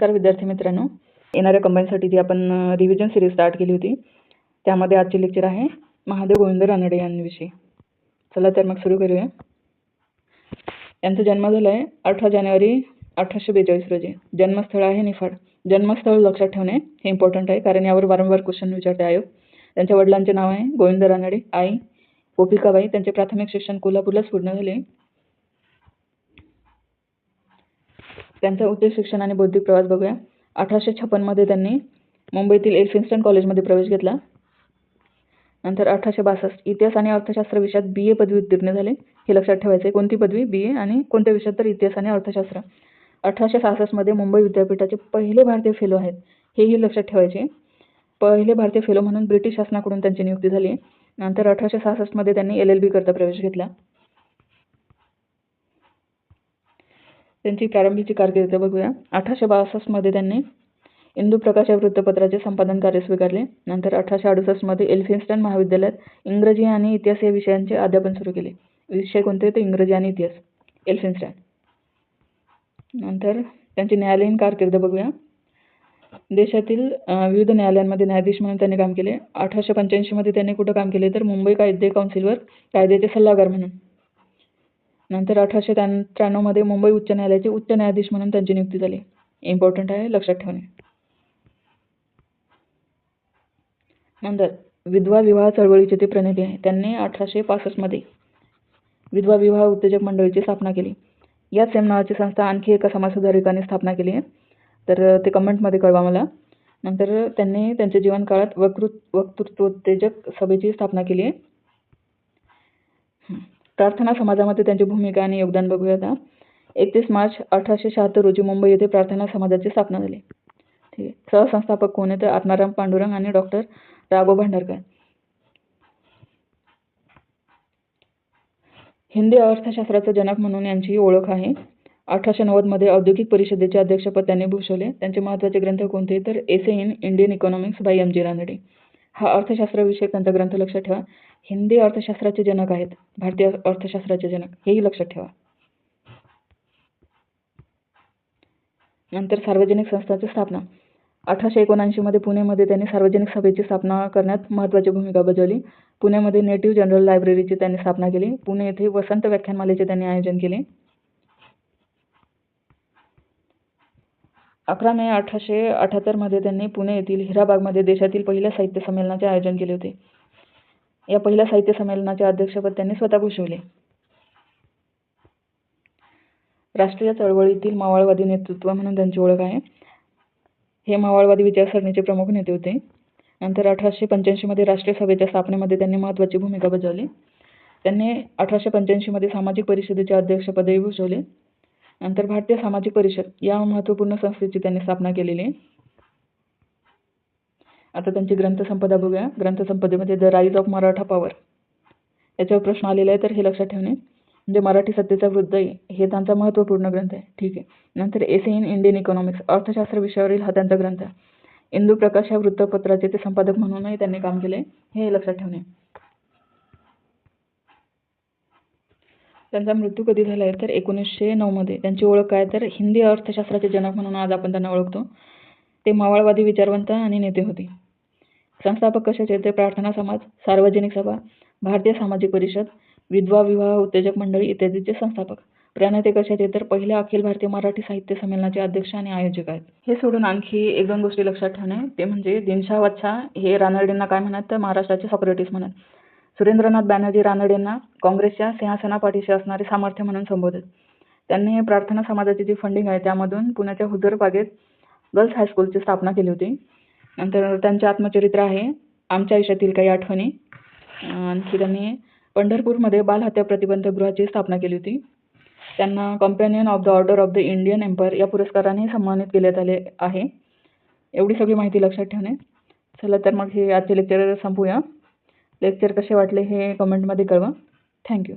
नमस्कार विद्यार्थी मित्रांनो, येणाऱ्या कंबाईनसाठीची आपण रिव्हिजन सिरीज स्टार्ट केली होती. त्यामध्ये आजचे लेक्चर आहे महादेव गोविंद रानडे यांविषयी. चला तर मग सुरू करूया. यांचा जन्म झाला आहे 18 जानेवारी 1842 रोजी. जन्मस्थळ आहे निफाड. जन्मस्थळ लक्षात ठेवणे हे इम्पॉर्टंट आहे, कारण यावर वारंवार क्वेश्चन विचारते आयोग. त्यांच्या वडिलांचे नाव आहे गोविंद रानडे, आई गोपिकाबाई. त्यांचे प्राथमिक शिक्षण कोल्हापूरलाच पूर्ण झाले. त्यांचा उच्च शिक्षण आणि बौद्धिक प्रवास बघूया. 1856 मध्ये त्यांनी मुंबईतील एल्फिन्स्टन कॉलेजमध्ये प्रवेश घेतला. नंतर 1862 इतिहास आणि अर्थशास्त्र विषयात BA पदवी उत्तीर्ण झाले. हे लक्षात ठेवायचे. कोणती पदवी? BA. आणि कोणत्या विषयात? तर इतिहास आणि अर्थशास्त्र. 1866 मध्ये मुंबई विद्यापीठाचे पहिले भारतीय फेलो आहेत, हेही लक्षात ठेवायचे. पहिले भारतीय फेलो म्हणून ब्रिटिश शासनाकडून त्यांची नियुक्ती झाली. नंतर 1866 मध्ये त्यांनी LLB करता प्रवेश घेतला. त्यांची प्रारंभीची कारकीर्द बघूया. 1862 मध्ये त्यांनी इंदू प्रकाश या वृत्तपत्राचे संपादन कार्य स्वीकारले. नंतर 1868 मध्ये एल्फिन्स्टन महाविद्यालयात इंग्रजी आणि इतिहास या विषयांचे अध्यापन सुरू केले. विषय कोणते? तर इंग्रजी आणि इतिहास, एल्फिन्स्टन. नंतर त्यांची न्यायालयीन कारकीर्द बघूया. देशातील विविध न्यायालयांमध्ये न्यायाधीश म्हणून त्यांनी काम केले. 1885 मध्ये त्यांनी कुठं काम केले? तर मुंबई कायदे काउन्सिलवर कायद्याचे सल्लागार म्हणून. नंतर 1893 मध्ये मुंबई उच्च न्यायालयाचे उच्च न्यायाधीश म्हणून त्यांची नियुक्ती झाली. इम्पॉर्टंट आहे, लक्षात ठेवणे. नंतर विधवा विवाह चळवळीचे ते प्रणेते आहे. त्यांनी 1865 मध्ये विधवा विवाह उत्तेजक मंडळीची स्थापना केली. याच सेम नावाची संस्था आणखी एका समाजसुधारकाने स्थापना केली आहे, तर ते कमेंटमध्ये कळवा मला. नंतर त्यांनी त्यांच्या जीवनकाळात वक्तृत्वोत्तेजक सभेची स्थापना केली आहे. प्रार्थना समाजामध्ये त्यांची भूमिका आणि योगदान बघूया आता. 31 मार्च 1876 रोजी मुंबई येथे प्रार्थना समाजाची स्थापना झाली. ठीक आहे. सहसंस्थापक कोण आहे? तर आत्माराम पांडुरंग आणि डॉक्टर राघव भांडारकर. हिंदी अर्थशास्त्राचा जनक म्हणून यांची ओळख आहे. 1890 मध्ये औद्योगिक परिषदेचे अध्यक्षपद त्यांनी भूषवले. त्यांचे महत्त्वाचे ग्रंथ कोणते? तर essay in Indian economics by MG Ranade. हा अर्थशास्त्राविषयक त्यांचा ग्रंथ लक्षात ठेवा. हिंदी अर्थशास्त्राचे जनक आहेत, भारतीय अर्थशास्त्राचे जनक, हेही लक्षात ठेवा. नंतर सार्वजनिक संस्थांची स्थापना. 1879 मध्ये पुणेमध्ये त्यांनी सार्वजनिक सभेची स्थापना करण्यात महत्त्वाची भूमिका बजावली. पुण्यामध्ये नेटिव्ह जनरल लायब्ररीची त्यांनी स्थापना केली. पुणे येथे वसंत व्याख्यानमालेचे त्यांनी आयोजन केले. 11 मे 1878 मध्ये त्यांनी पुणे येथील हिराबागमध्ये देशातील पहिल्या साहित्य संमेलनाचे आयोजन केले होते. या पहिल्या साहित्य संमेलनाचे अध्यक्षपद त्यांनी स्वतः भूषवले. राष्ट्रीय चळवळीतील मावळवादी नेतृत्व म्हणून त्यांची ओळख आहे. हे मावळवादी विचारसरणीचे प्रमुख नेते होते. नंतर 1885 मध्ये राष्ट्रीय सभेच्या स्थापनेमध्ये त्यांनी महत्त्वाची भूमिका बजावली. त्यांनी 1885 मध्ये सामाजिक परिषदेचे अध्यक्षपदही भूषवले. नंतर भारतीय सामाजिक परिषद या महत्त्वपूर्ण संस्थेची त्यांनी स्थापना केलेली आहे. आता त्यांची ग्रंथसंपदा बघूया. ग्रंथसंपदेमध्ये the rise of Maratha power याच्यावर प्रश्न आलेला आहे, तर हे लक्षात ठेवणे. म्हणजे मराठी सत्तेचा वृद्धय हे त्यांचा महत्त्वपूर्ण ग्रंथ आहे. ठीक आहे. नंतर एसे इन इंडियन इकॉनॉमिक्स अर्थशास्त्र विषयावरील हा त्यांचा ग्रंथ. इंदू प्रकाश या वृत्तपत्राचे ते संपादक म्हणूनही त्यांनी काम केले, हे लक्षात ठेवणे. त्यांचा मृत्यू कधी झाला आहे? तर 1909 मध्ये. त्यांची ओळख काय? तर हिंदी अर्थशास्त्राचे जनक म्हणून आज आपण त्यांना ओळखतो. ते मावळवादी विचारवंत आणि नेते होते. संस्थापक कशाचे? ते प्रार्थना समाज, सार्वजनिक सभा, भारतीय सामाजिक परिषद, विधवा विवाह उत्तेजक मंडळी इत्यादीचे संस्थापक. प्रणेते कशाचे? तर पहिल्या अखिल भारतीय मराठी साहित्य संमेलनाचे अध्यक्ष आणि आयोजक आहेत. हे सोडून आणखी 1-2 गोष्टी लक्षात ठेवणे, ते म्हणजे दिनशा वच्छा हे रानडेंना काय म्हणत? तर महाराष्ट्राचे सॉक्रेटिस म्हणत. सुरेंद्रनाथ बॅनर्जी रानडेंना काँग्रेसच्या सिंहासनापाठीशी असणारे सामर्थ्य म्हणून संबोधत. त्यांनी प्रार्थना समाजाची जी फंडिंग आहे त्यामधून पुण्याच्या हुजूर बागेत गर्ल्स हायस्कूलची स्थापना केली होती. नंतर त्यांचे आत्मचरित्र आहे आमच्या आयुष्यातील काही आठवणी. आणखी त्यांनी पंढरपूरमध्ये बालहत्या प्रतिबंध गृहाची स्थापना केली होती. त्यांना Companion of the Order of the Indian Empire या पुरस्काराने सन्मानित करण्यात आले आहे. एवढी सगळी माहिती लक्षात ठेवणे. चला तर मग हे आजचे लेक्चर संपूया. लेक्चर कसे वाटले हे कमेंटमध्ये कळवा. थँक्यू.